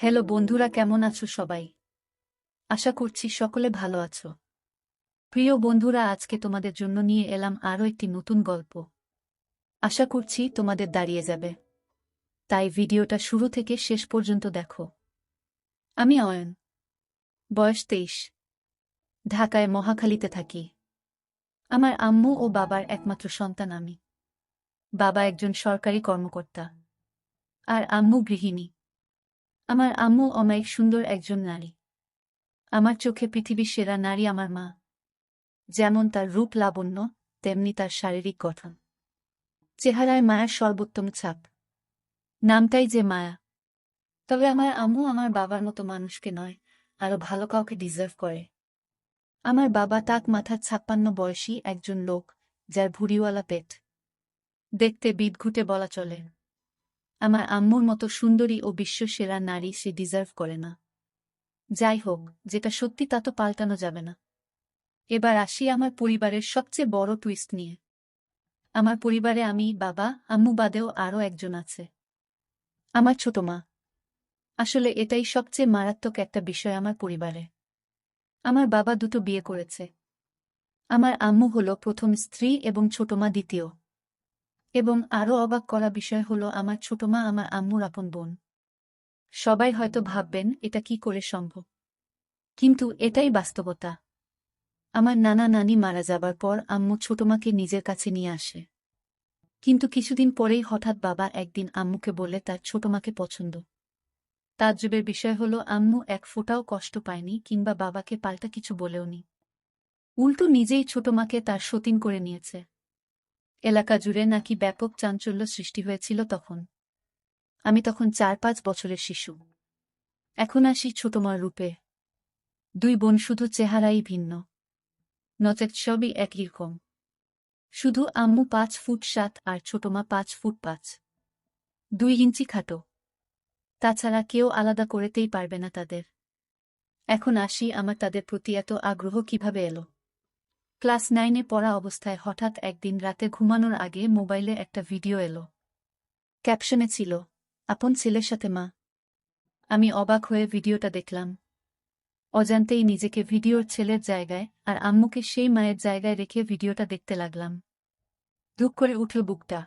Hello বন্ধুরা, কেমন আছো সবাই? আশা করছি সকলে ভালো আছো। প্রিয় বন্ধুরা, আজকে তোমাদের জন্য নিয়ে এলাম আরও একটি নতুন গল্প। আশা করছি তোমাদের দাঁড়িয়ে যাবে, তাই ভিডিওটা শুরু থেকে শেষ পর্যন্ত দেখো। আমি অয়ন, বয়স 23, ঢাকায় মহাখালীতে থাকি। আমার আম্মু ও বাবার একমাত্র সন্তান আমি। বাবা একজন সরকারি কর্মকর্তা আর আম্মু গৃহিণী। আমার আম্মু অমায়িক সুন্দর একজন নারী। আমার চোখে পৃথিবীর সেরা নারী আমার মা। যেমন তার রূপ লাবণ্য, তেমনি তার শারীরিক গঠন। চেহারায় মায়ার সর্বোত্তম ছাপ। নামটাই যে মায়া। তবে আমার আম্মু আমার বাবার মতো মানুষকে নয়, আরো ভালো কাউকে ডিজার্ভ করে। আমার বাবা টাক মাথার 56 বয়সী একজন লোক, যার ভুঁড়িওয়ালা পেট। দেখতে বিদঘুটে বলা চলে। আমার আম্মুর মতো সুন্দরী ও বিশ্বসেরা নারী সে ডিজার্ভ করে না। যাই হোক, যেটা সত্যি তা তো পাল্টানো যাবে না। এবার আসি আমার পরিবারের সবচেয়ে বড় টুইস্ট নিয়ে। আমার পরিবারে আমি, বাবা, আম্মু বাদেও আরও একজন আছে। আমার ছোট মা। আসলে এটাই সবচেয়ে মারাত্মক একটা বিষয় আমার পরিবারে। আমার বাবা দুটো বিয়ে করেছে। আমার আম্মু হলো প্রথম স্ত্রী এবং ছোট মা দ্বিতীয়। এবং আরও অবাক করা বিষয় হলো আমার ছোট মা আমার আম্মুর আপন বোন। সবাই হয়তো ভাববেন এটা কি করে সম্ভব, কিন্তু এটাই বাস্তবতা। আমার নানা নানি মারা যাবার পর আম্মু ছোট মাকে নিজের কাছে নিয়ে আসে। কিন্তু কিছুদিন পরেই হঠাৎ বাবা একদিন আম্মুকে বলে তার ছোট মাকে পছন্দ। তাজ্জবের বিষয় হলো আম্মু এক ফোঁটাও কষ্ট পায়নি কিংবা বাবাকে পাল্টা কিছু বলেওনি। উল্টো নিজেই ছোট মাকে তার সতীন করে নিয়েছে। এলাকা জুড়ে নাকি ব্যাপক চাঞ্চল্য সৃষ্টি হয়েছিল তখন। আমি তখন 4-5 বছরের শিশু। এখন আসি ছোট মার রূপে। দুই বোন শুধু চেহারাই ভিন্ন, নচেত সবই একই রকম। শুধু আম্মু 5 ফুট 7 আর ছোট মা 5 ফুট 5, 2 ইঞ্চি খাটো। তাছাড়া কেউ আলাদা করতেই পারবে না তাদের। এখন আসি আমার তাদের প্রতি এত আগ্রহ কিভাবে এলো। ক্লাস 9-এ পড়া অবস্থায় হঠাৎ একদিন রাতে ঘুমানোর আগে মোবাইলে একটা ভিডিও এলো। ক্যাপশনে ছিল, আপন ছেলের সাথে মা। আমি অবাক হয়ে ভিডিওটা দেখলাম। অজান্তেই নিজেকে ভিডিওর ছেলের জায়গায় আর আম্মুকে সেই মায়ের জায়গায় রেখে ভিডিওটা দেখতে লাগলাম। ধুক করে উঠল বুকটা।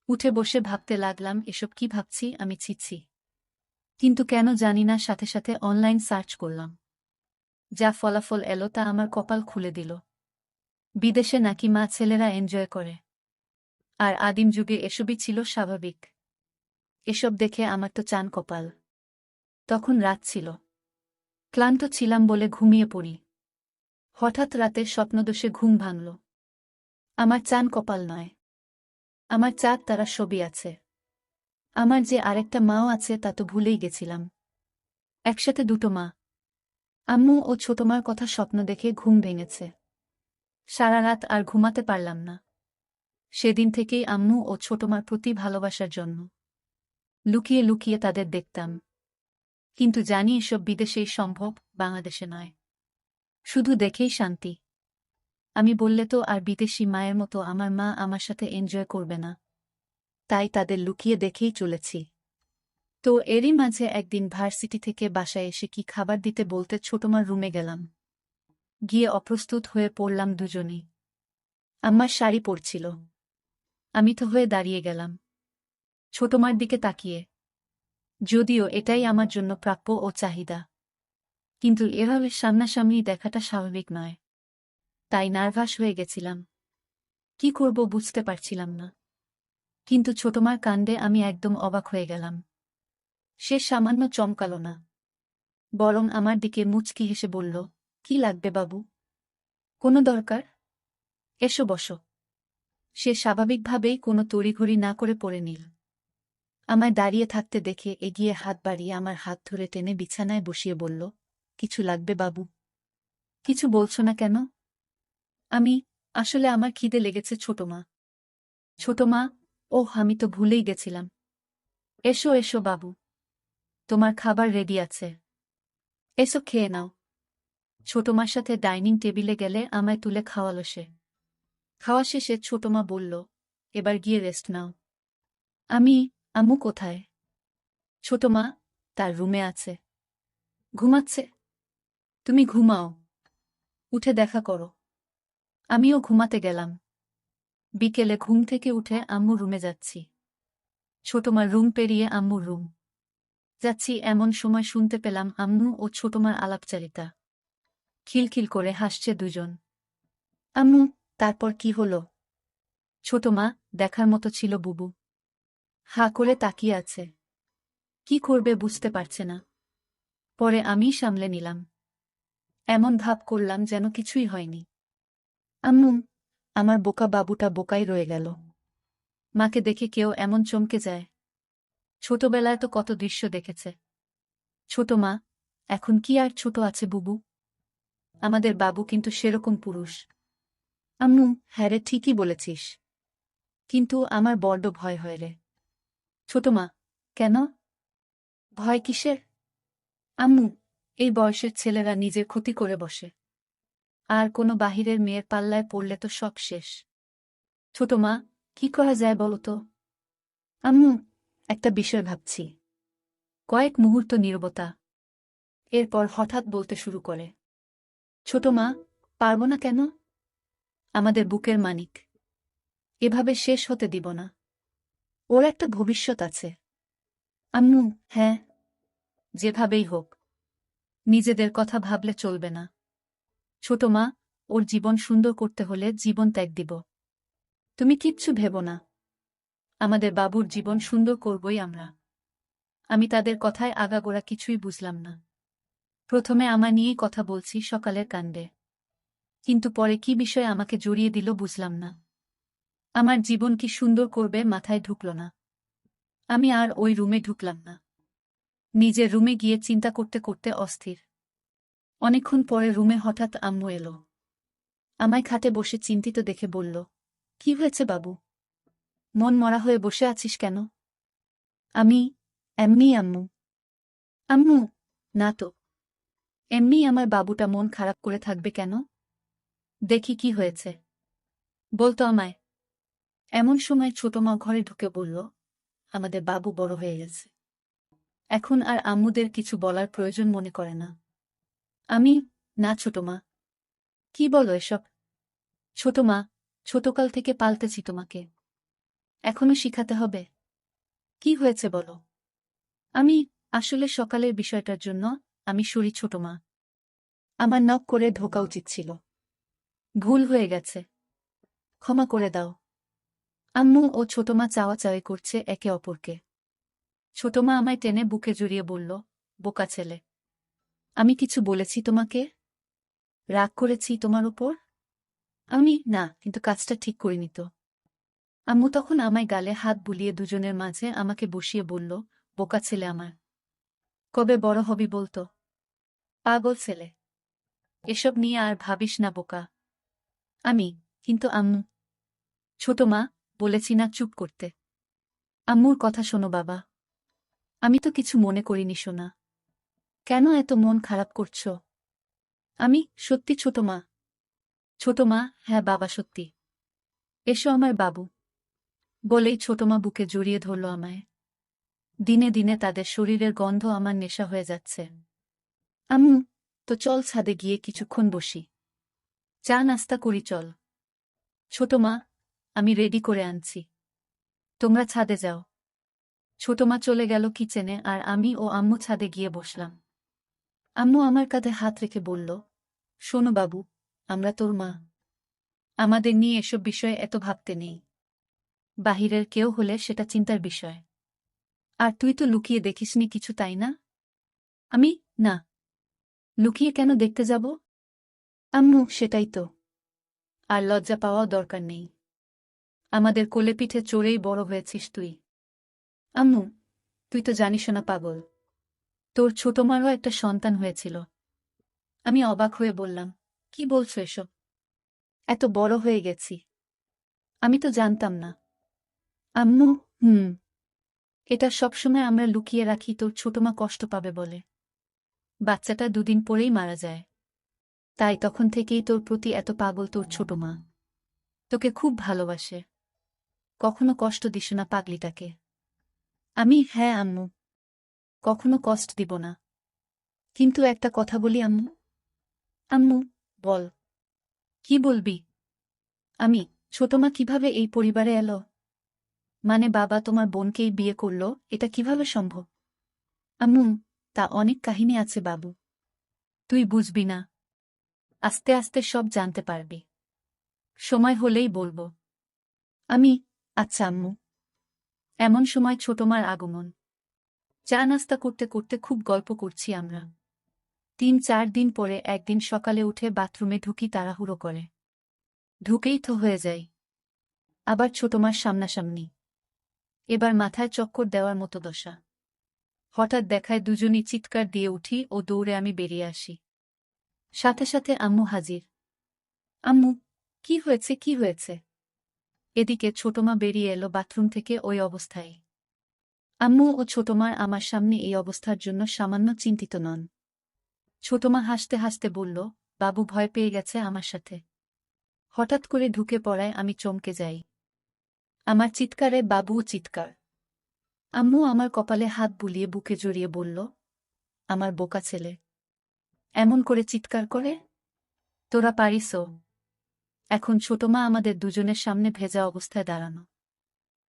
উঠে বসে ভাবতে লাগলাম, এসব কি ভাবছি আমি, ছিছি। কিন্তু কেন জানি না সাথে সাথে অনলাইন সার্চ করলাম। যা ফলাফল এলো তা আমার কপাল খুলে দিল। বিদেশে নাকি মা ছেলেরা এনজয় করে। আর আদিম যুগে এসবই ছিল স্বাভাবিক। এসব দেখে আমার তো চান কপাল। তখন রাত ছিল। ক্লান্ত ছিলাম বলে ঘুমিয়ে পড়ি। হঠাৎ রাতের স্বপ্নদোষে ঘুম ভাঙল। আমার চান কপাল নয়, আমার চাঁদ তারা সবই আছে। আমার যে আরেকটা মাও আছে তা তো ভুলেই গেছিলাম। একসাথে দুটো মা, আম্মু ও ছোট মার কথা স্বপ্ন দেখে ঘুম ভেঙেছে। সারা রাত আর ঘুমাতে পারলাম না। সেদিন থেকেই আম্মু ও ছোট মার প্রতি ভালোবাসার জন্য লুকিয়ে লুকিয়ে তাদের দেখতাম। কিন্তু জানি এসব বিদেশেই সম্ভব, বাংলাদেশে নয়। শুধু দেখেই শান্তি। আমি বললে তো আর বিদেশি মায়ের মতো আমার মা আমার সাথে এনজয় করবে না। তাই তাদের লুকিয়ে দেখেই চলেছি। তো এরই মাঝে একদিন ভার্সিটি থেকে বাসায় এসে কি খাবার দিতে বলতে ছোটমার রুমে গেলাম। গিয়ে অপ্রস্তুত হয়ে পড়লাম দুজনেই। আম্মার শাড়ি পরছিল। আমি তো হয়ে দাঁড়িয়ে গেলাম ছোটমার দিকে তাকিয়ে। যদিও এটাই আমার জন্য প্রাপ্য ও চাহিদা, কিন্তু এভাবে সামনাসামনি দেখাটা স্বাভাবিক নয়। তাই নার্ভাস হয়ে গেছিলাম। কি করব বুঝতে পারছিলাম না। কিন্তু ছোটমার কাণ্ডে আমি একদম অবাক হয়ে গেলাম। সে সামান্য চমকালো না, বরং আমার দিকে মুচকি হেসে বলল, কি লাগবে বাবু? কোনো দরকার? এসো বসো। সে স্বাভাবিকভাবেই কোনো তড়িঘড়ি না করে পড়ে নিল। আমায় দাঁড়িয়ে থাকতে দেখে এগিয়ে হাত বাড়িয়ে আমার হাত ধরে টেনে বিছানায় বসিয়ে বলল, কিছু লাগবে বাবু? কিছু বলছো না কেন? আমি, আসলে আমার খিদে লেগেছে ছোট মা। ছোট মা, ওহ আমি তো ভুলেই গেছিলাম। এসো এসো বাবু, তোমার খাবার রেডি আছে। এসো খেয়ে নাও। ছোট মার সাথে ডাইনিং টেবিলে গেলে আমায় তুলে খাওয়ালো সে। খাওয়া শেষে ছোট মা বলল, এবার গিয়ে রেস্ট নাও। আমি, আম্মু কোথায়? ছোট মা, তার রুমে আছে। ঘুমাচ্ছে। তুমি ঘুমাও, উঠে দেখা করো। আমিও ঘুমাতে গেলাম। বিকেলে ঘুম থেকে উঠে আম্মুর রুমে যাচ্ছি। ছোটমার রুম পেরিয়ে আম্মুর রুম যাচ্ছি, এমন সময় শুনতে পেলাম আম্মু ও ছোটমার আলাপচারিতা। খিলখিল করে হাসছে দুজন। আম্মু, তারপর কি হলো? ছোটমা দেখার মতো ছিল বুবু। হাঁ করে তাকিয়ে আছে। কি করবে বুঝতে পারছে না। পরে আমি সামলে নিলাম। এমন ভাব করলাম যেন কিছুই হয়নি। আম্মু, আমার বোকা বাবুটা বোকাই রয়ে গেল। মাকে দেখে কেউ এমন চমকে যায়? ছোটবেলায় তো কত দৃশ্য দেখেছে। ছোট মা, এখন কি আর ছোট আছে বুবু? আমাদের বাবু কিন্তু সেরকম পুরুষ। আম্মু, হ্যাঁ রে, ঠিকই বলেছিস। কিন্তু আমার বড্ড ভয় হয় রে। ছোট মা, কেন? ভয় কিসের? আম্মু, এই বয়সের ছেলেরা নিজের ক্ষতি করে বসে। আর কোনো বাহিরের মেয়ের পাল্লায় পড়লে তো সব শেষ। ছোট মা, কি করা যায় বলো তো? আম্মু, একটা বিষয় ভাবছি। কয়েক মুহূর্ত নীরবতা। এরপর হঠাৎ বলতে শুরু করে। ছোট মা, পারব না কেন? আমাদের বুকের মানিক। এভাবে শেষ হতে দিব না। ওর একটা ভবিষ্যৎ আছে। আম্মু, হ্যাঁ, যেভাবেই হোক। নিজেদের কথা ভাবলে চলবে না। ছোট মা, ওর জীবন সুন্দর করতে হলে জীবন ত্যাগ দিব। তুমি কিচ্ছু ভেবো না। আমাদের বাবুর জীবন সুন্দর করবই আমরা। আমি তাদের কথায় আগাগোড়া কিছুই বুঝলাম না। প্রথমে আমার নিয়েই কথা বলছি সকালের কাণ্ডে। কিন্তু পরে কি বিষয়ে আমাকে জড়িয়ে দিল বুঝলাম না। আমার জীবন কি সুন্দর করবে মাথায় ঢুকল না। আমি আর ওই রুমে ঢুকলাম না। নিজের রুমে গিয়ে চিন্তা করতে করতে অস্থির। অনেকক্ষণ পরে রুমে হঠাৎ আম্মু এলো। আমায় খাটে বসে চিন্তিত দেখে বলল, কি হয়েছে বাবু? মন মরা হয়ে বসে আছিস কেন? আমি এমনি আম্মু। আম্মু, না তো। এমনি আমার বাবুটা মন খারাপ করে থাকবে কেন? দেখি কি হয়েছে। বলতো আমায়। এমন সময় ছোট মা ঘরে ঢুকে বলল, আমাদের বাবু বড় হয়ে গেছে। এখন আর আম্মুদের কিছু বলার প্রয়োজন মনে করে না। আমি, না ছোট মা। কি বলো এসব? ছোট মা, ছোটকাল থেকে পালতেছি তোমাকে। এখনো শিখাতে হবে? কি হয়েছে বলো? আমি, আসলে সকালের বিষয়টার জন্য আমি সরি ছোট মা। আমার নক করে ঢোকা উচিত ছিল। ভুল হয়ে গেছে। ক্ষমা করে দাও। আম্মু ও ছোট মা চাওয়াচাওয়ি করছে একে অপরকে। ছোট মা আমায় টেনে বুকে জড়িয়ে বলল, বোকা ছেলে। আমি কিছু বলেছি তোমাকে? রাগ করেছি তোমার উপর? আমি, না, কিন্তু কাজটা ঠিক করিনি তো। আম্মু তখন আমায় গালে হাত বুলিয়ে দুজনের মাঝে আমাকে বসিয়ে বলল, বোকা ছেলে আমার। কবে বড় হবি বলতো? পাগল ছেলে। এসব নিয়ে আর ভাবিস না বোকা। আমি, কিন্তু আম্মু। ছোট মা, বলেছি না চুপ করতে। আম্মুর কথা শোনো বাবা। আমি তো কিছু মনে করিনি সোনা। কেন এত মন খারাপ করছ? আমি, সত্যি ছোট মা। ছোট মা, হ্যাঁ বাবা সত্যি। এসো আমার বাবু। বলেই ছোট মা বুকে জড়িয়ে ধরল আমায়। দিনে দিনে তাদের শরীরের গন্ধ আমার নেশা হয়ে যাচ্ছে। আম্মু, তো চল ছাদে গিয়ে কিছুক্ষণ বসি। চা নাস্তা করি চল। ছোট মা, আমি রেডি করে আনছি। তোমরা ছাদে যাও। ছোট মা চলে গেল কিচেনে আর আমি ও আম্মু ছাদে গিয়ে বসলাম। আম্মু আমার কাঁধে হাত রেখে বলল, শোনো বাবু, আমরা তোর মা। আমাদের নিয়ে এসব বিষয়ে এত ভাবতে নেই। বাহিরের কেউ হলে সেটা চিন্তার বিষয়। আর তুই তো লুকিয়ে দেখিসনি কিছু, তাই না? আমি, না। লুকিয়ে কেন দেখতে যাব? আম্মু, সেটাই তো। আর লজ্জা পাওয়াও দরকার নেই। আমাদের কোলে পিঠে চড়েই বড় হয়েছিস তুই। আম্মু, তুই তো জানিস না পাগল। তোর ছোট মারও একটা সন্তান হয়েছিল। আমি অবাক হয়ে বললাম, কি বলছো এসব? এত বড় হয়ে গেছি। আমি তো জানতাম না। আম্মু, হুম। এটা সবসময় আমরা লুকিয়ে রাখি তোর ছোটমা কষ্ট পাবে বলে। বাচ্চাটা দুদিন পরেই মারা যায়। তাই তখন থেকেই তোর প্রতি এত পাগল তোর ছোট মা। তোকে খুব ভালোবাসে। কখনো কষ্ট দিস না পাগলিটাকে। আমি, হ্যাঁ আম্মু। কখনো কষ্ট দিব না। কিন্তু একটা কথা বলি আম্মু। আম্মু, বল। কি বলবি? আমি, ছোট মা কিভাবে এই পরিবারে এলো? মানে বাবা তোমার বোনকেই বিয়ে করল, এটা কিভাবে সম্ভব? আম্মু, তা অনেক কাহিনী আছে বাবু। তুই বুঝবি না। আস্তে আস্তে সব জানতে পারবি। সময় হলেই বলবো। আমি, আচ্ছা আম্মু। এমন সময় ছোট মার আগমন। চা নাস্তা করতে করতে খুব গল্প করছি আমরা। ৩-৪ দিন পরে একদিন সকালে উঠে বাথরুমে ঢুকি তাড়াহুড়ো করে। ঢুকেই তো হয়ে যাই। আবার ছোট মার সামনাসামনি। এবার মাথায় চক্কর দেওয়ার মতো দশা। হঠাৎ দেখায় দুজনই চিৎকার দিয়ে উঠি ও দৌড়ে আমি বেরিয়ে আসি। সাথে সাথে আম্মু হাজির। আম্মু, কি হয়েছে কি হয়েছে? এদিকে ছোটমা বেরিয়ে এলো বাথরুম থেকে ওই অবস্থায়। আম্মু ও ছোটমার আমার সামনে এই অবস্থার জন্য সামান্য চিন্তিত নন। ছোটমা হাসতে হাসতে বলল, বাবু ভয় পেয়ে গেছে আমার সাথে। হঠাৎ করে ঢুকে পড়ায় আমি চমকে যাই। আমার চিৎকারে বাবুও চিৎকার। আম্মু আমার কপালে হাত বুলিয়ে বুকে জড়িয়ে বলল, আমার বোকা ছেলে এমন করে চিৎকার করে? তোরা পারিসও। এখন ছোটমা আমাদের দুজনের সামনে ভেজা অবস্থায় দাঁড়ানো।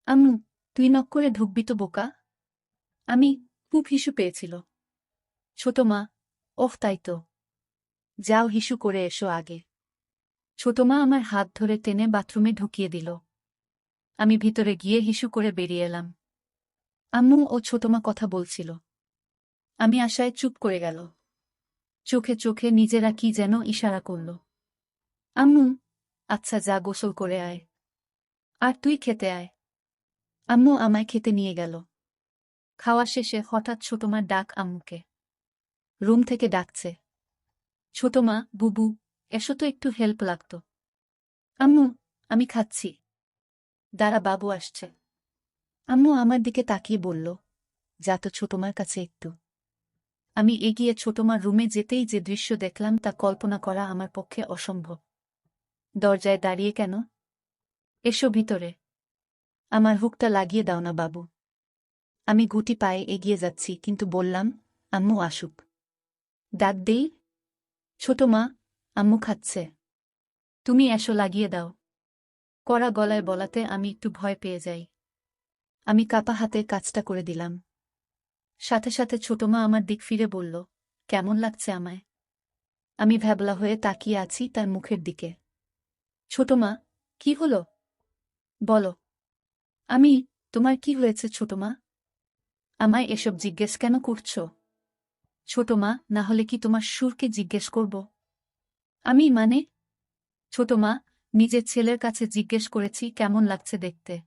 আম্মু, তুই নক করে ঢুকবি তো বোকা? আমি, খুব হিসু পেয়েছিল। ছোট মা, ওহ তাই তো। যাও হিসু করে এসো আগে। ছোট মা আমার হাত ধরে টেনে বাথরুমে ঢুকিয়ে দিল। আমি ভিতরে গিয়ে হিসু করে বেরিয়ে এলাম। আম্মু ও ছোট মা কথা বলছিল। আমি আশায় চুপ করে গেল। চোখে চোখে নিজেরা কি যেন ইশারা করল। আম্মু, আচ্ছা যা গোসল করে আয়। আর তুই খেতে আয়। আম্মু আমায় খেতে নিয়ে গেল। খাওয়া শেষে হঠাৎ ছোট মার ডাক আম্মুকে। রুম থেকে ডাকছে। ছোট মা, বুবু, এসো তো একটু হেল্প লাগতো। আম্মু, আমি খাচ্ছি। দাঁড়া বাবু আসছে। আম্মু আমার দিকে তাকিয়ে বলল, যা তো ছোটমার কাছে একটু। আমি এগিয়ে ছোটমার রুমে যেতেই যে দৃশ্য দেখলাম তা কল্পনা করা আমার পক্ষে অসম্ভব। দরজায় দাঁড়িয়ে কেন? এসো ভিতরে। আমার হুকটা লাগিয়ে দাও না বাবু। আমি গুটি পায়ে এগিয়ে যাচ্ছি কিন্তু বললাম, আম্মু আসুক। ডাক দেই? ছোট মা, আম্মু খাচ্ছে। তুমি এসো লাগিয়ে দাও। কড়া গলায় বলাতে আমি একটু ভয় পেয়ে যাই। আমি কাপা হাতে কাজটা করে দিলাম। সাথে সাথে ছোটমা আমার দিক ফিরে বলল, কেমন লাগছে আমায়? আমি ভ্যাবলা হয়ে তাকিয়ে আছি তার মুখের দিকে। ছোটমা, কি হলো? বলো। আমি, তোমার কি হয়েছে ছোটমা? আমায় এসব জিজ্ঞেস কেন করছ? ছোটমা, না হলে কি তোমার সুরকে জিজ্ঞেস করব? আমি মানে? ছোটমা, নিজের ছেলের কাছে জিজ্ঞেস করেছি কেমন লাগছে দেখতে।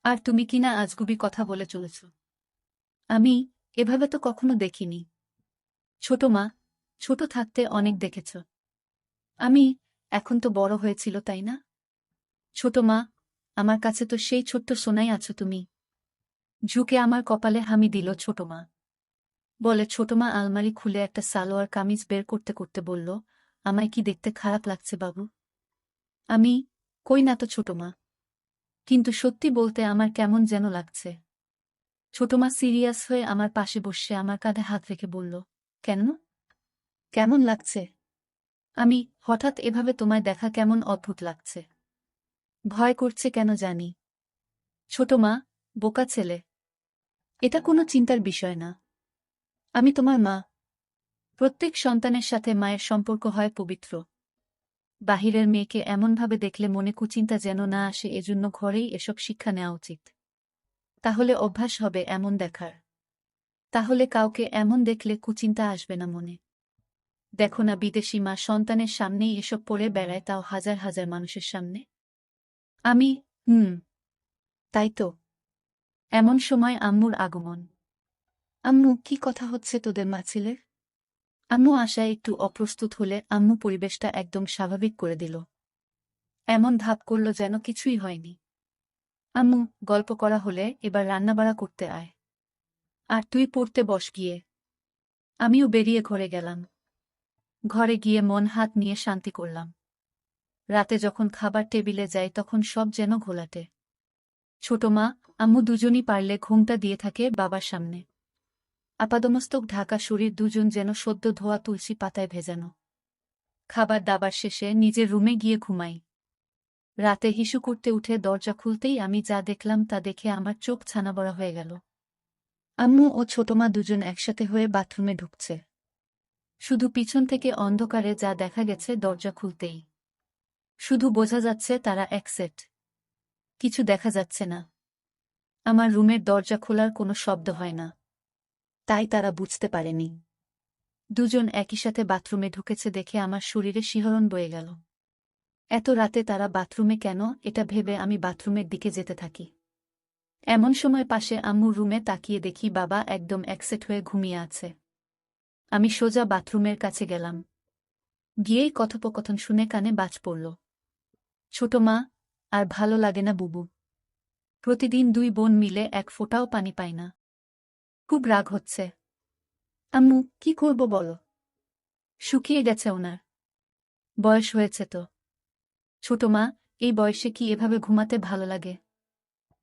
আর তুমি কিনা আজগুবি কথা বলে চলেছ। আমি, এভাবে তো কখনো দেখিনি। ছোট মা, ছোট থাকতে অনেক দেখেছ। আমি, এখন তো বড় হয়েছিল তাই না? ছোট মা, আমার কাছে তো সেই ছোট্ট সোনাই আছো তুমি। ঝুঁকে আমার কপালে হামি দিল ছোট মা। বলে ছোট মা আলমারি খুলে একটা সালোয়ার কামিজ বের করতে করতে বলল, আমায় কি দেখতে খারাপ লাগছে বাবু? আমি, কই না তো ছোট মা। কিন্তু সত্যি বলতে আমার কেমন যেন লাগছে। ছোট মা সিরিয়াস হয়ে আমার পাশে বসে আমার কাঁধে হাত রেখে বলল, কেন? কেমন লাগছে? আমি, হঠাৎ এভাবে তোমায় দেখা কেমন অদ্ভুত লাগছে। ভয় করছে কেন জানি। ছোট মা, বোকা ছেলে। এটা কোনো চিন্তার বিষয় না। আমি তোমার মা। প্রত্যেক সন্তানের সাথে মায়ের সম্পর্ক হয় পবিত্র। বাহিরের মেয়েকে এমনভাবে দেখলে মনে কুচিন্তা যেন না আসে, এজন্য ঘরেই এসব শিক্ষা নেওয়া উচিত। তাহলে অভ্যাস হবে এমন দেখার। তাহলে কাউকে এমন দেখলে কুচিন্তা আসবে না মনে। দেখো না বিদেশি মা সন্তানের সামনেই এসব পড়ে বেড়ায়, তাও হাজার হাজার মানুষের সামনে। আমি, তাই তো। এমন সময় আম্মুর আগমন। আম্মু, কি কথা হচ্ছে তোদের মা ছেলের? আম্মু আশায় একটু অপ্রস্তুত হলে আম্মু পরিবেশটা একদম স্বাভাবিক করে দিল। এমন ভাব করল যেন কিছুই হয়নি। আম্মু, গল্প করা হলে এবার রান্নাবাড়া করতে আয়। আর তুই পড়তে বস গিয়ে। আমিও বেরিয়ে ঘরে গেলাম। ঘরে গিয়ে মন হাত নিয়ে শান্তি করলাম। রাতে যখন খাবার টেবিলে যাই তখন সব যেন ঘোলাটে। ছোট মা, আম্মু দুজনই পারলে ঘুমটা দিয়ে থাকে বাবার সামনে। আপাদমস্তক ঢাকা শরীর, দুজন যেন সদ্য ধোয়া তুলসী পাতায় ভেজানো। খাবার দাবার শেষে নিজের রুমে গিয়ে ঘুমাই। রাতে হিসু করতে উঠে দরজা খুলতেই আমি যা দেখলাম তা দেখে আমার চোখ ছানাবড়া হয়ে গেল। আম্মু ও ছোটমা দুজন একসাথে হয়ে বাথরুমে ঢুকছে। শুধু পিছন থেকে অন্ধকারে যা দেখা গেছে দরজা খুলতেই। শুধু বোঝা যাচ্ছে তারা এক সেট। কিছু দেখা যাচ্ছে না। আমার রুমের দরজা খোলার কোনো শব্দ হয় না। তাই তারা বুঝতে পারেনি। দুজন একই সাথে বাথরুমে ঢুকেছে দেখে আমার শরীরে শিহরণ বয়ে গেল। এত রাতে তারা বাথরুমে কেন, এটা ভেবে আমি বাথরুমের দিকে যেতে থাকি। এমন সময় পাশে আম্মুর রুমে তাকিয়ে দেখি বাবা একদম একসেট হয়ে ঘুমিয়ে আছে। আমি সোজা বাথরুমের কাছে গেলাম। গিয়েই কথোপকথন শুনে কানে বাজ পড়ল। ছোট মা, আর ভালো লাগে না বুবু। প্রতিদিন দুই বোন মিলে এক ফোঁটাও পানি পায় না। খুব রাগ হচ্ছে। আম্মু, কি করব বলো? শুকিয়ে গেছে ওনার। বয়স হয়েছে তো। ছোট মা, এই বয়সে কি এভাবে ঘুমাতে ভালো লাগে?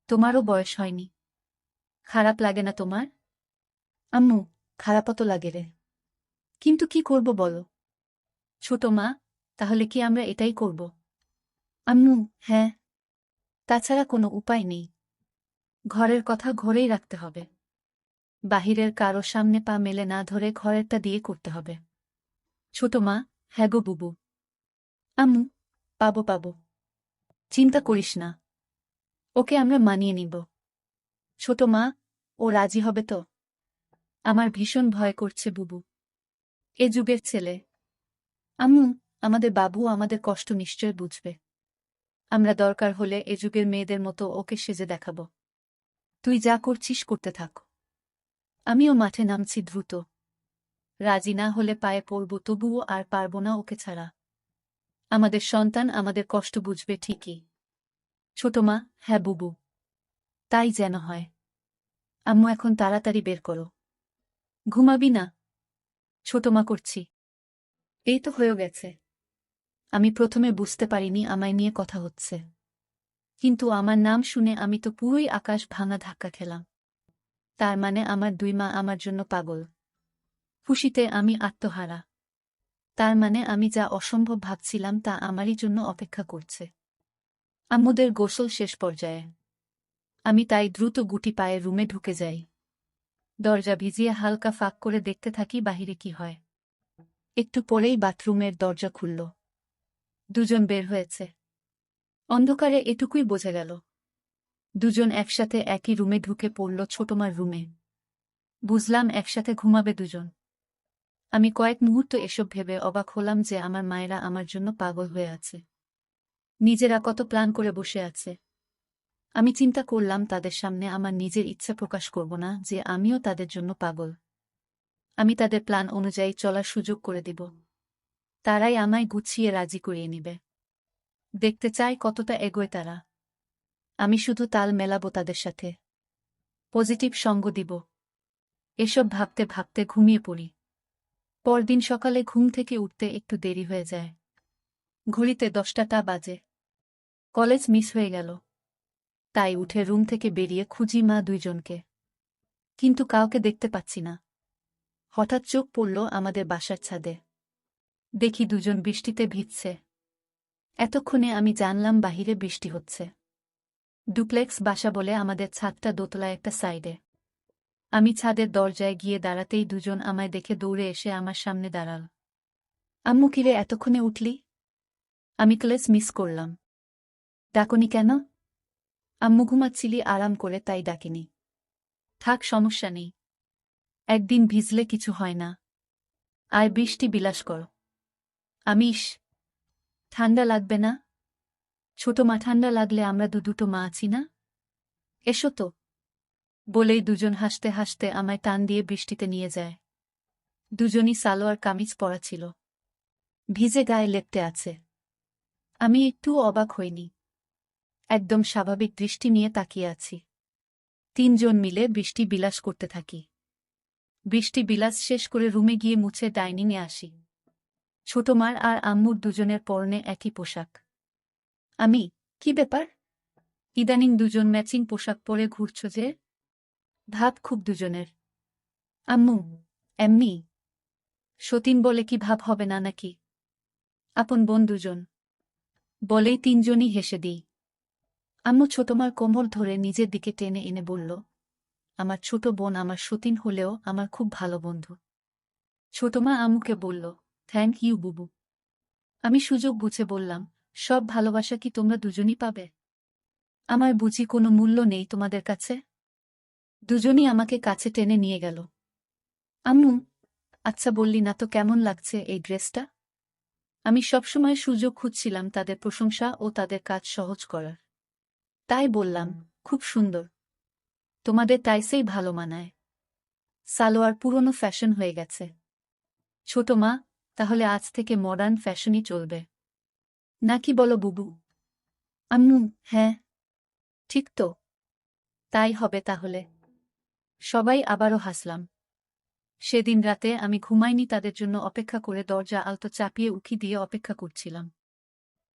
তোমারও বয়স হয়নি। খারাপ লাগে না তোমার? আম্মু, খারাপও তো লাগে রে। কিন্তু কি করব বলো? ছোট মা, তাহলে কি আমরা এটাই করব? আম্মু, হ্যাঁ। তাছাড়া কোনো উপায় নেই। ঘরের কথা ঘরেই রাখতে হবে। বাহিরের কারো সামনে পা মেলে না ধরে ঘরেরটা দিয়ে করতে হবে। ছোট মা, হ্যাঁ গো বুবু। আম্মু, পাবো পাবো। চিন্তা করিস না। ওকে আমরা মানিয়ে নিব। ছোট মা, ও রাজি হবে তো? আমার ভীষণ ভয় করছে বুবু। এ যুগের ছেলে। আম্মু, আমাদের বাবু আমাদের কষ্ট নিশ্চয় বুঝবে। আমরা দরকার হলে এ যুগের মেয়েদের মতো ওকে সেজে দেখাব। তুই যা করছিস করতে থাক। আমিও মাঠে নামছি দ্রুত। রাজি না হলে পায়ে পড়ব, তবুও আর পারব না ওকে ছাড়া। আমাদের সন্তান আমাদের কষ্ট বুঝবে ঠিকই। ছোট মা, হ্যাঁ বুবু। তাই যেন হয়। আম্মু, এখন তাড়াতাড়ি বের করো। ঘুমাবি না? ছোট মা, করছি। এই তো হয়ে গেছে। আমি প্রথমে বুঝতে পারিনি আমায় নিয়ে কথা হচ্ছে। কিন্তু আমার নাম শুনে আমি তো পুরোই আকাশ ভাঙা ধাক্কা খেলাম। তার মানে আমার দুই মা আমার জন্য পাগল। খুশিতে আমি আত্মহারা। তার মানে আমি যা অসম্ভব ভাবছিলাম তা আমারই জন্য অপেক্ষা করছে। আম্মুদের গোসল শেষ পর্যায়ে। আমি তাই দ্রুত গুটি পায়ে রুমে ঢুকে যাই। দরজা ভিজিয়ে হালকা ফাঁক করে দেখতে থাকি বাহিরে কি হয়। একটু পরেই বাথরুমের দরজা খুলল। দুজন বের হয়েছে। অন্ধকারে এটুকুই বোঝা গেল। দুজন একসাথে একই রুমে ঢুকে পড়ল, ছোটমার রুমে। বুঝলাম একসাথে ঘুমাবে দুজন। আমি কয়েক মুহূর্ত এসব ভেবে অবাক হলাম যে আমার মায়েরা আমার জন্য পাগল হয়ে আছে। নিজেরা কত প্ল্যান করে বসে আছে। আমি চিন্তা করলাম তাদের সামনে আমার নিজের ইচ্ছা প্রকাশ করব না যে আমিও তাদের জন্য পাগল। আমি তাদের প্ল্যান অনুযায়ী চলার সুযোগ করে দিব। তারাই আমায় গুছিয়ে রাজি করিয়ে নিবে। দেখতে চাই কতটা এগোয় তারা। আমি শুধু তাল মেলাবো তাদের সাথে। পজিটিভ সঙ্গ দিব। এসব ভাবতে ভাবতে ঘুমিয়ে পড়ি। পরদিন সকালে ঘুম থেকে উঠতে একটু দেরি হয়ে যায়। ঘড়িতে 10টা বাজে। কলেজ মিস হয়ে গেল। তাই উঠে রুম থেকে বেরিয়ে খুঁজি মা দুইজনকে। কিন্তু কাউকে দেখতে পাচ্ছি না। হঠাৎ চোখ পড়ল আমাদের বাসার ছাদে। দেখি দুজন বৃষ্টিতে ভিজছে। এতক্ষণে আমি জানলাম বাহিরে বৃষ্টি হচ্ছে। ডুপ্লেক্স বাসা বলে আমাদের ছাদটা দোতলায় একটা সাইডে। আমি ছাদের দরজায় গিয়ে দাঁড়াতেই দুজন আমায় দেখে দৌড়ে এসে আমার সামনে দাঁড়াল। আম্মু, কিরে এতক্ষণে উঠলি? আমি ক্লাস মিস করলাম। ডাকনি কেন? আম্মু, ঘুমাচ্ছিলি আরাম করে তাই ডাকিনি। থাক, সমস্যা নেই। একদিন ভিজলে কিছু হয় না। আর বৃষ্টি বিলাস কর। আমিষ, ঠান্ডা লাগবে না? ছোট মা, ঠান্ডা লাগলে আমরা দুটো মা আছি না? এসো তো। বলেই দুজন হাসতে হাসতে আমায় টান দিয়ে বৃষ্টিতে নিয়ে যায়। দুজনই সালোয়ার কামিজ পরা ছিল। ভিজে গায়ে লেপ্টে আছে। আমি একটুও অবাক হইনি। একদম স্বাভাবিক দৃষ্টি নিয়ে তাকিয়ে আছি। তিনজন মিলে বৃষ্টি বিলাস করতে থাকি। বৃষ্টি বিলাস শেষ করে রুমে গিয়ে মুছে ডাইনিংয়ে আসি। ছোটমার আর আম্মুর দুজনের পরনে একই পোশাক। আমি, কি ব্যাপার? ইদানিং দুজন ম্যাচিং পোশাক পরে ঘুরছ যে? ভাব খুব দুজনের। আম্মু, এমনি। সতীন বলে কি ভাব হবে না নাকি? আপন বোন দুজন বলেই তিনজনই হেসে দিই। আম্মু ছোটমার কোমর ধরে নিজের দিকে টেনে এনে বলল, আমার ছোট বোন আমার সতীন হলেও আমার খুব ভালো বন্ধু। ছোটমা আম্মুকে বলল, থ্যাংক ইউ বুবু। আমি সুযোগ বুঝে বললাম, সব ভালোবাসা কি তোমরা দুজনই পাবে? আমার বুঝি কোনো মূল্য নেই তোমাদের কাছে? দুজনই আমাকে কাছে টেনে নিয়ে গেল। আম্মু, আচ্ছা বললি না তো কেমন লাগছে এই ড্রেসটা? আমি সবসময় সুযোগ খুঁজছিলাম তাদের প্রশংসা ও তাদের কাজ সহজ করার। তাই বললাম, খুব সুন্দর। তোমাদের টাইসেই ভালো মানায়। সালোয়ার পুরনো ফ্যাশন হয়ে গেছে। ছোট মা, তাহলে আজ থেকে মডার্ন ফ্যাশনই চলবে নাকি বলো বুবু? আম্মু, হ্যাঁ, ঠিক তো। তাই হবে তাহলে। সবাই আবারও হাসলাম। সেদিন রাতে আমি ঘুমাইনি, তাদের জন্য অপেক্ষা করে দরজা আলতো চাপিয়ে উকি দিয়ে অপেক্ষা করছিলাম।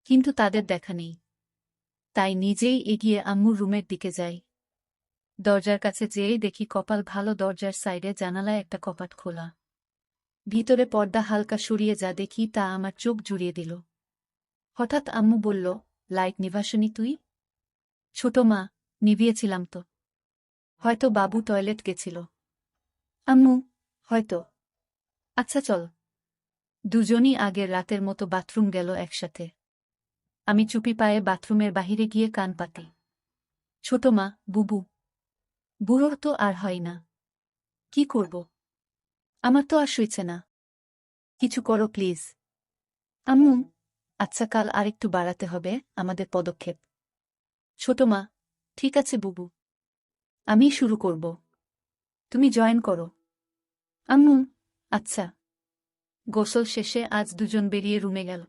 কিন্তু তাদের দেখা নেই। তাই নিজেই এগিয়ে আম্মুর রুমের দিকে যাই। দরজার কাছে যেয়েই দেখি কপাল ভালো, দরজার সাইডে জানালায় একটা কপাট খোলা। ভিতরে পর্দা হালকা সরিয়ে যা দেখি তা আমার চোখ জুড়িয়ে দিল। হঠাৎ আম্মু বলল, লাইট নিভাসনি তুই? ছোট মা, নিভিয়েছিলাম তো। হয়তো বাবু টয়লেট গেছিল। আম্মু, হয়তো। আচ্ছা চল। দুজনই আগের রাতের মতো বাথরুম গেল একসাথে। আমি চুপি পায়ে বাথরুমের বাহিরে গিয়ে কান পাতি। ছোট মা, বুবু। বুড়োর তো আর হয় না। কি করব? আমার তো আর সইছে না। কিছু করো প্লিজ। আম্মু, আচ্ছা কাল আরেকটু বাড়াতে হবে আমাদের পদক্ষেপ। ছোট মা, ঠিক আছে বুবু। আমি শুরু করব। তুমি জয়েন করো। আম্মু, আচ্ছা। গোসল শেষে আজ দুজন বেরিয়ে রুমে গেল।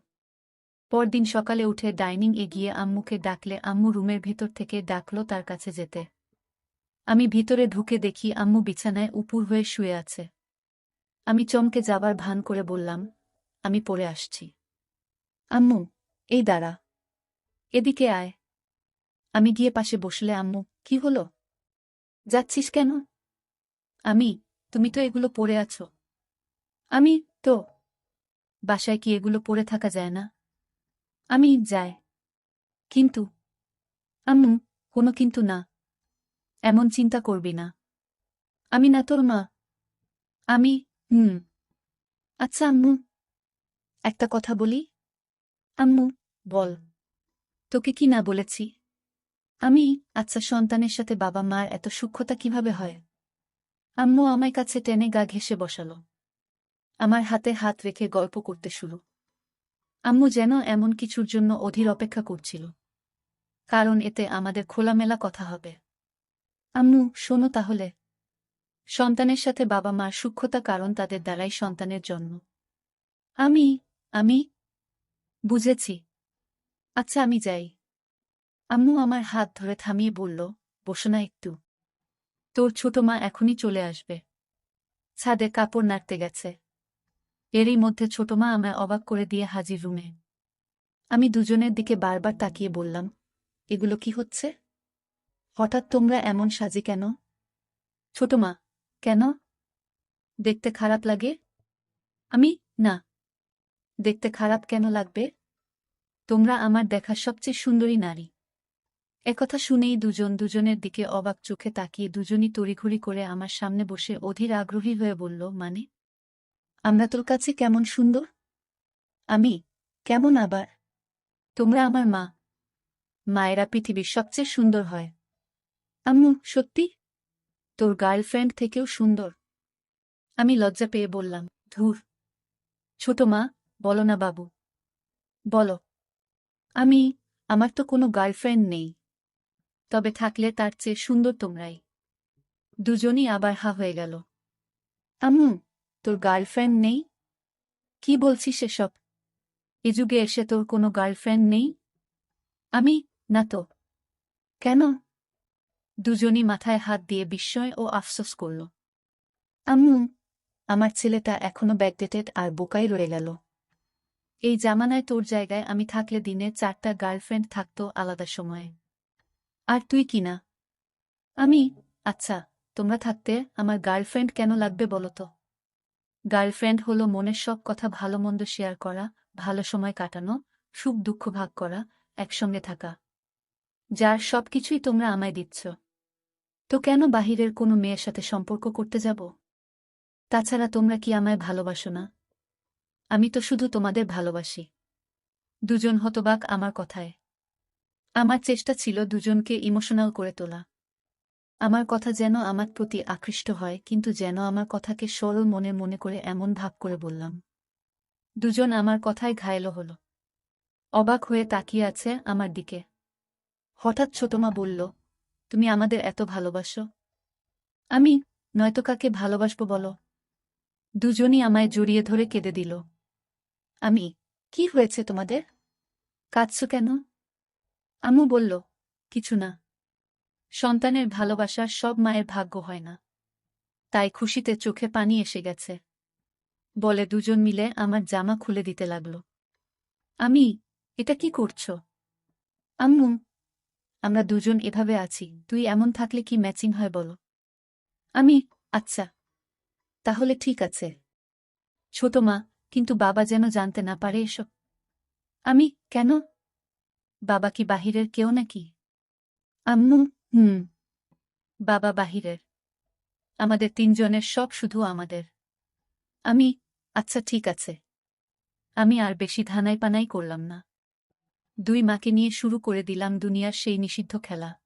পরদিন সকালে উঠে ডাইনিং এ গিয়ে আম্মুকে ডাকলে আম্মু রুমের ভিতর থেকে ডাকল তার কাছে যেতে। আমি ভিতরে ঢুকে দেখি আম্মু বিছানায় উপুর হয়ে শুয়ে আছে। আমি চমকে যাবার ভান করে বললাম, আমি পড়ে আসছি। আম্মু, এই দাঁড়া। এদিকে আয়। আমি গিয়ে পাশে বসলে আম্মু, কি হলো? যাচ্ছিস কেন? আমি, তুমি তো এগুলো পরে আছো। আমি, তো। বাসায় কি এগুলো পরে থাকা যায় না? আমি, যায়। কিন্তু। আম্মু, কোনো কিন্তু না। এমন চিন্তা করবি না। আমি না তোর মা। আমি, হুম। আচ্ছা আম্মু, একটা কথা বলি? আম্মু, বল। তোকে কি না বলেছি? আমি, আচ্ছা সন্তানের সাথে বাবা মার এত সূক্ষ্মতা কিভাবে হয়? আম্মু আমায় কাছে টেনে গা ঘেঁষে বসালো। আমার হাতে হাত রেখে গল্প করতে শুরু। আম্মু যেন এমন কিছুর জন্য অধীর অপেক্ষা করছিল। কারণ এতে আমাদের খোলামেলা কথা হবে। আম্মু, শোনো তাহলে। সন্তানের সাথে বাবা মার সূক্ষ্মতা, কারণ তাদের দ্বারাই সন্তানের জন্ম। আমি, আমি, বুঝেছি। আচ্ছা আমি যাই। আম্মু আমার হাত ধরে থামিয়ে বলল, বসো না একটু। তোর ছোট মা এখনই চলে আসবে। ছাদে কাপড় নাড়তে গেছে। এরই মধ্যে ছোট মা আমায় অবাক করে দিয়ে হাজির রুমে। আমি দুজনের দিকে বারবার তাকিয়ে বললাম, এগুলো কি হচ্ছে? হঠাৎ তোমরা এমন সাজে কেন? ছোট মা, কেন? দেখতে খারাপ লাগে? আমি, না। দেখতে খারাপ কেন লাগবে? তোমরা আমার দেখা সবচেয়ে সুন্দরী নারী। একথা শুনেই দুজন দুজনের দিকে অবাক চোখে তাকিয়ে দুজনই তড়িঘড়ি করে আমার সামনে বসে অধীর আগ্রহী হয়ে বলল, মানে? আমরা তোর কাছে কেমন সুন্দর? আমি, কেমন আবার? তোমরা আমার মা। মায়েরা পৃথিবীর সবচেয়ে সুন্দর হয়। আম্মু, সত্যি? তোর গার্লফ্রেন্ড থেকেও সুন্দর? আমি লজ্জা পেয়ে বললাম, ধুর। ছোট মা, বলো না বাবু। বলো। আমি, আমার তো কোনো গার্লফ্রেন্ড নেই। তবে থাকলে তার চেয়ে সুন্দর তোমরাই। দুজনই আবার হা হয়ে গেল। আম্মু, তোর গার্লফ্রেন্ড নেই? কি বলছিস এসব? এ যুগে এসে তোর কোনো গার্লফ্রেন্ড নেই? আমি, না তো। কেন? দুজনই মাথায় হাত দিয়ে বিস্ময় ও আফসোস করল। আম্মু, আমার ছেলেটা এখনো ব্যাকডেটেড আর বোকাই রয়ে গেল। এই জামানায় তোর জায়গায় আমি থাকলে দিনে 4টা গার্লফ্রেন্ড থাকতো আলাদা সময়ে। আর তুই কি না? আমি, আচ্ছা, তোমরা থাকতে আমার গার্লফ্রেন্ড কেন লাগবে বলো তো? গার্লফ্রেন্ড হলো মনের সব কথা ভালো মন্দ শেয়ার করা, ভালো সময় কাটানো, সুখ দুঃখ ভাগ করা, একসঙ্গে থাকা। যার সবকিছুই তোমরা আমায় দিচ্ছ। তো কেন বাহিরের কোনো মেয়ের সাথে সম্পর্ক করতে যাব? তাছাড়া তোমরা কি আমায় ভালোবাসো না? আমি তো শুধু তোমাদের ভালোবাসি। দুজন হতবাক আমার কথায়। আমার চেষ্টা ছিল দুজনকে ইমোশনাল করে তোলা। আমার কথা যেন আমার প্রতি আকৃষ্ট হয়, কিন্তু যেন আমার কথাকে সরল মনে মনে করে এমন ভাব করে বললাম। দুজন আমার কথায় ঘায়েল হল। অবাক হয়ে তাকিয়ে আছে আমার দিকে। হঠাৎ ছোটমা বলল, তুমি আমাদের এত ভালোবাসো? আমি নয়তো কাকে ভালোবাসবো বলো? দুজনই আমায় জড়িয়ে ধরে কেঁদে দিল। আমি, কি হয়েছে তোমাদের? কাঁদছো কেন? আম্মু বলল, কিছু না। সন্তানের ভালোবাসা সব মায়ের ভাগ্য হয় না। তাই খুশিতে চোখে পানি এসে গেছে। বলে দুজন মিলে আমার জামা খুলে দিতে লাগল। আমি, এটা কি করছো? আম্মু, আমরা দুজন এভাবে আছি, তুই এমন থাকলে কি ম্যাচিং হয় বলো? আমি, আচ্ছা, তাহলে ঠিক আছে। ছোট মা, কিন্তু বাবা যেন জানতে না পারে এসব। আমি, কেন? বাবা কি বাহিরের কেউ নাকি? আম্মু, হুম, বাবা বাহিরের। আমাদের তিনজনের সব শুধু আমাদের। আমি, আচ্ছা ঠিক আছে। আমি আর বেশি ধানাই পানাই করলাম না। দুই মাকে নিয়ে শুরু করে দিলাম দুনিয়ার সেই নিষিদ্ধ খেলা।